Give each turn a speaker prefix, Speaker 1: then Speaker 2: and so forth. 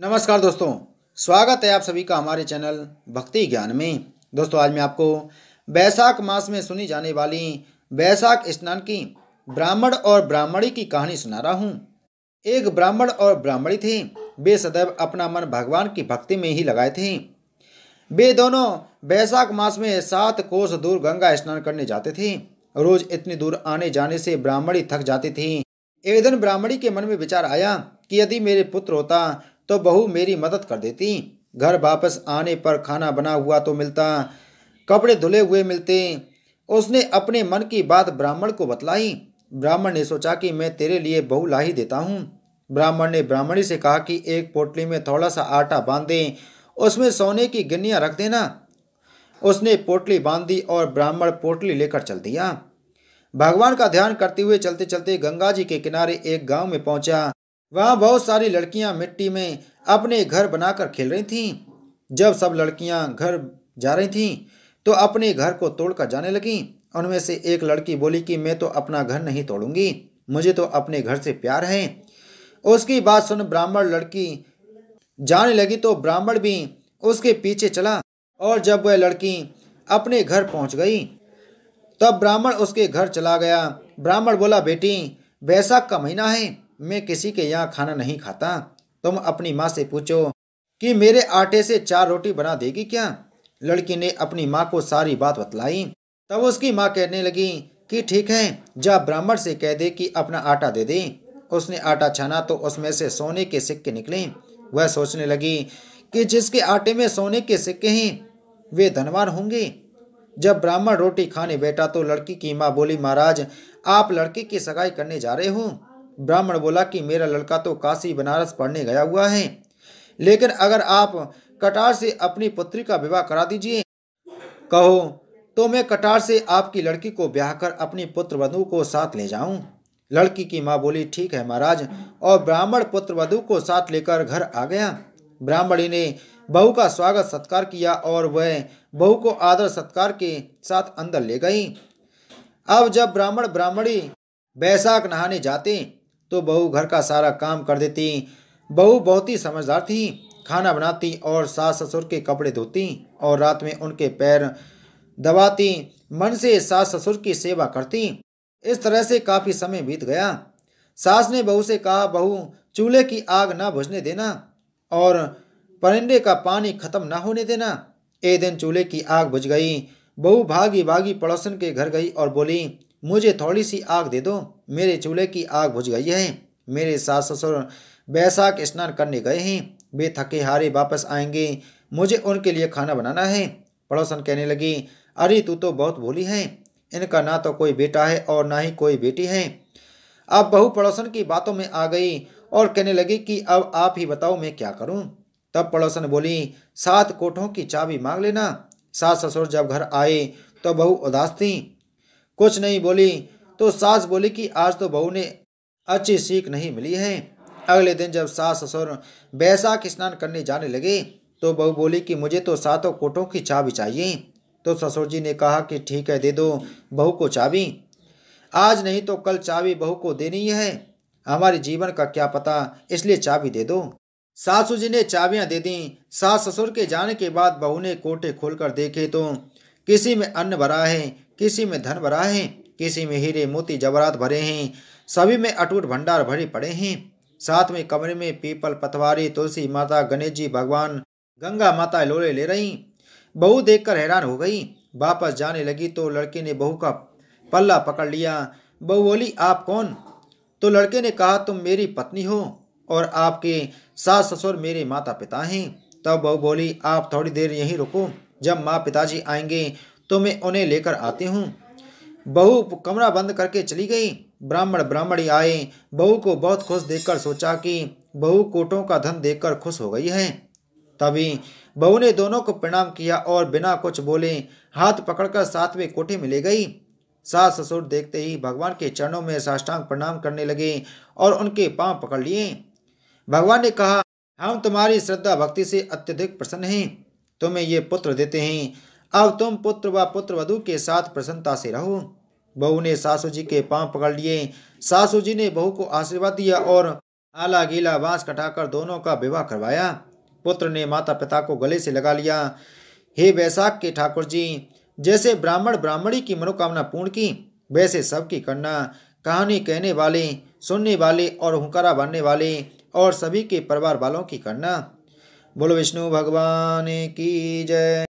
Speaker 1: नमस्कार दोस्तों। स्वागत है आप सभी का हमारे चैनल भक्ति ज्ञान में। दोस्तों आज मैं आपको बैसाख मास में सुनी जाने वाली बैसाख स्नान की ब्राह्मण और ब्राह्मणी की कहानी सुना रहा हूँ। एक ब्राह्मण और ब्राह्मणी थे। वे सदैव अपना मन भगवान की भक्ति में ही लगाए थे। वे दोनों बैसाख मास में 7 कोस दूर गंगा स्नान करने जाते थे। रोज इतनी दूर आने जाने से ब्राह्मणी थक जाती थी। एक दिन ब्राह्मणी के मन में विचार आया कि यदि मेरे पुत्र होता तो बहू मेरी मदद कर देती। घर वापस आने पर खाना बना हुआ तो मिलता, कपड़े धुले हुए मिलते। उसने अपने मन की बात ब्राह्मण को बतलाई। ब्राह्मण ने सोचा कि मैं तेरे लिए बहू ला ही देता हूँ। ब्राह्मण ने ब्राह्मणी से कहा कि एक पोटली में थोड़ा सा आटा बांध दे, उसमें सोने की गिन्नियाँ रख देना। उसने पोटली बांध दी और ब्राह्मण पोटली लेकर चल दिया। भगवान का ध्यान करते हुए चलते चलते गंगा जी के किनारे एक गांव में पहुंचा। वहां बहुत सारी लड़कियां मिट्टी में अपने घर बनाकर खेल रही थीं। जब सब लड़कियां घर जा रही थीं तो अपने घर को तोड़कर जाने लगीं। उनमें से एक लड़की बोली कि मैं तो अपना घर नहीं तोड़ूंगी, मुझे तो अपने घर से प्यार है। उसकी बात सुन ब्राह्मण लड़की जाने लगी तो ब्राह्मण भी उसके पीछे चला। और जब वह लड़की अपने घर पहुंच गई तब ब्राह्मण उसके घर चला गया। ब्राह्मण बोला, बेटी बैसाख का महीना है, मैं किसी के यहाँ खाना नहीं खाता। तुम अपनी माँ से पूछो कि मेरे आटे से 4 रोटी बना देगी क्या। लड़की ने अपनी माँ को सारी बात बतलाई। तब उसकी माँ कहने लगी कि ठीक है, जा ब्राह्मण से कह दे कि अपना आटा दे दे। उसने आटा छाना तो उसमें से सोने के सिक्के निकले। वह सोचने लगी कि जिसके आटे में सोने के सिक्के हैं वे धनवान होंगे। जब ब्राह्मण रोटी खाने बैठा तो लड़की की माँ बोली, महाराज आप लड़के की सगाई करने जा रहे हो। ब्राह्मण बोला कि मेरा लड़का तो काशी बनारस पढ़ने गया हुआ है, लेकिन अगर आप कटार से अपनी पुत्री का विवाह करा दीजिए कहो तो मैं कटार से आपकी लड़की को ब्याह कर अपनी पुत्र वधू को साथ ले जाऊं। लड़की की माँ बोली, ठीक है महाराज। और ब्राह्मण पुत्र वधू को साथ लेकर घर आ गया। ब्राह्मणी ने बहू का स्वागत सत्कार किया और वह बहू को आदर सत्कार के साथ अंदर ले गई। अब जब ब्राह्मण ब्राह्मणी बैसाख नहाने जाते तो बहू घर का सारा काम कर देती। बहू बहुत ही समझदार थी। खाना बनाती और सास ससुर के कपड़े धोती और रात में उनके पैर दबाती। मन से सास ससुर की सेवा करती। इस तरह से काफी समय बीत गया। सास ने बहू से कहा, बहू चूल्हे की आग ना बुझने देना और परिंदे का पानी खत्म ना होने देना। एक दिन चूल्हे की आग बुझ गई। बहू भागी भागी पड़ोसन के घर गई और बोली, मुझे थोड़ी सी आग दे दो, मेरे चूल्हे की आग बुझ गई है। मेरे सास ससुर बैसाख स्नान करने गए हैं, वे थके हारे वापस आएंगे, मुझे उनके लिए खाना बनाना है। पड़ोसन कहने लगी, अरे तू तो बहुत भोली है, इनका ना तो कोई बेटा है और ना ही कोई बेटी है। अब बहू पड़ोसन की बातों में आ गई और कहने लगी कि अब आप ही बताओ मैं क्या करूं। तब पड़ोसन बोली, 7 कोठों की चाबी मांग लेना। सास ससुर जब घर आए तो बहू उदास थी, कुछ नहीं बोली। तो सास बोली कि आज तो बहू ने अच्छी सीख नहीं मिली है। अगले दिन जब सास ससुर बैसाख स्नान करने जाने लगे तो बहू बोली कि मुझे तो 7 कोठों की चाबी चाहिए। तो ससुर जी ने कहा कि ठीक है, दे दो बहू को चाबी। आज नहीं तो कल चाबी बहू को देनी ही है, हमारे जीवन का क्या पता, इसलिए चाबी दे दो। सासू जी ने चाबियां दे दी। सास ससुर के जाने के बाद बहू ने कोठे खोलकर देखे तो किसी में अन्न भरा है, किसी में धन भरा है, किसी में हीरे मोती जवाहरात भरे हैं, सभी में अटूट भंडार भरे पड़े हैं। साथ में कमरे में पीपल पतवारी, तुलसी माता, गणेश जी भगवान, गंगा माता लोले ले रही। बहू देखकर हैरान हो गई। वापस जाने लगी तो लड़के ने बहू का पल्ला पकड़ लिया। बहू बोली, आप कौन? तो लड़के ने कहा, तुम मेरी पत्नी हो और आपके सास ससुर मेरे माता पिता हैं। तब बहू बोली, आप थोड़ी देर यहीं रुको, जब माँ पिताजी आएंगे तो मैं उन्हें लेकर आती हूँ। बहू कमरा बंद करके चली गई। ब्राह्मण ब्राह्मणी आए। बहू को बहुत खुश देखकर सोचा कि बहू कोटों का धन देखकर खुश हो गई है। तभी बहू ने दोनों को प्रणाम किया और बिना कुछ बोले हाथ पकड़कर 7वें कोठे में ले गई। सास ससुर देखते ही भगवान के चरणों में साष्टांग प्रणाम करने लगे और उनके पांव पकड़ लिए। भगवान ने कहा, हम तुम्हारी श्रद्धा भक्ति से अत्यधिक प्रसन्न हैं, तुम्हें ये पुत्र देते हैं। अब तुम पुत्र व पुत्र वधू के साथ प्रसन्नता से रहो। बहू ने सासू जी के पांव पकड़ लिए। सासू जी ने बहू को आशीर्वाद दिया और आला गीला बांस कटाकर दोनों का विवाह करवाया। पुत्र ने माता पिता को गले से लगा लिया। हे बैसाख के ठाकुर जी, जैसे ब्राह्मण ब्राह्मणी की मनोकामना पूर्ण की, वैसे सबकी करना। कहानी कहने वाले, सुनने वाले और हुंकारा भरने वाले और सभी के परिवार वालों की करना। बोलो विष्णु भगवान की जय।